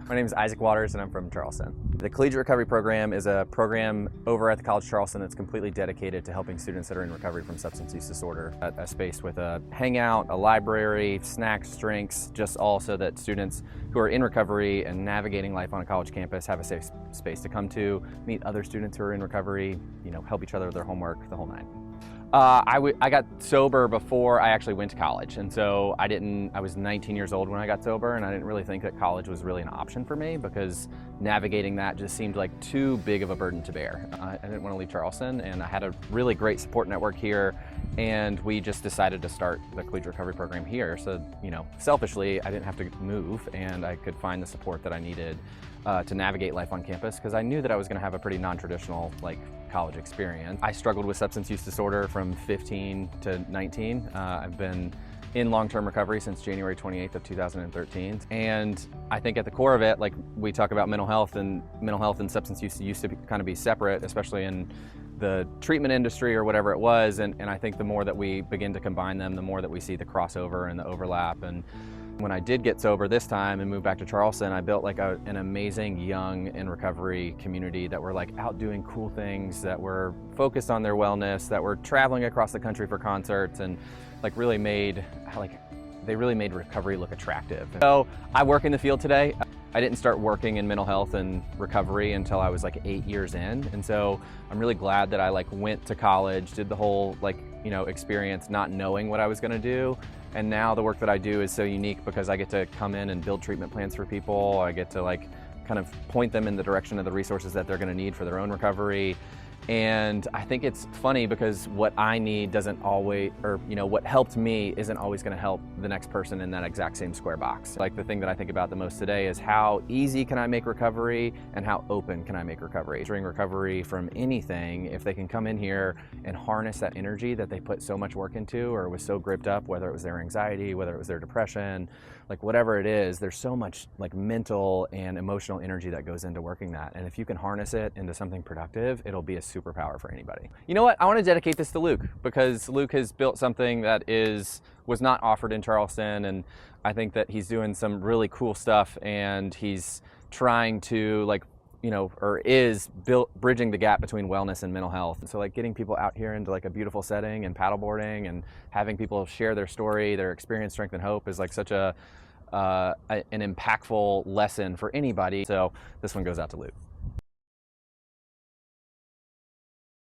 My name is Isaac Waters and I'm from Charleston. The Collegiate Recovery Program is a program over at the College of Charleston that's completely dedicated to helping students that are in recovery from substance use disorder. A space with a hangout, a library, snacks, drinks, just all so that students who are in recovery and navigating life on a college campus have a safe space to come to, meet other students who are in recovery, help each other with their homework, the whole nine. I got sober before I actually went to college, and so I was 19 years old when I got sober, and I didn't really think that college was really an option for me because navigating that just seemed like too big of a burden to bear. I didn't want to leave Charleston, and I had a really great support network here, and we just decided to start the Collegiate Recovery Program here. So, selfishly, I didn't have to move, and I could find the support that I needed to navigate life on campus, because I knew that I was going to have a pretty non-traditional college experience. I struggled with substance use disorder from 15 to 19. I've been in long-term recovery since January 28th of 2013. And I think at the core of it, we talk about mental health and substance use used to kind of be separate, especially in the treatment industry or whatever it was. And I think the more that we begin to combine them, the more that we see the crossover and the overlap. And when I did get sober this time and moved back to Charleston, I built an amazing young in recovery community that were out doing cool things, that were focused on their wellness, that were traveling across the country for concerts, and they really made recovery look attractive. So I work in the field today. I didn't start working in mental health and recovery until I was 8 years in. And so I'm really glad that I went to college, did the whole experience not knowing what I was gonna do. And now the work that I do is so unique because I get to come in and build treatment plans for people. I get to kind of point them in the direction of the resources that they're gonna need for their own recovery. And I think it's funny because what I need doesn't always, or what helped me isn't always going to help the next person in that exact same square box. The thing that I think about the most today is how easy can I make recovery and how open can I make recovery. During recovery from anything, if they can come in here and harness that energy that they put so much work into or was so gripped up, whether it was their anxiety, whether it was their depression, whatever it is, there's so much mental and emotional energy that goes into working that. And if you can harness it into something productive, it'll be a superpower for anybody. You know what? I want to dedicate this to Luke because Luke has built something that was not offered in Charleston, and I think that he's doing some really cool stuff, and he's trying to bridging the gap between wellness and mental health. And so getting people out here into a beautiful setting and paddleboarding and having people share their story, their experience, strength, and hope is such an impactful lesson for anybody. So this one goes out to Luke.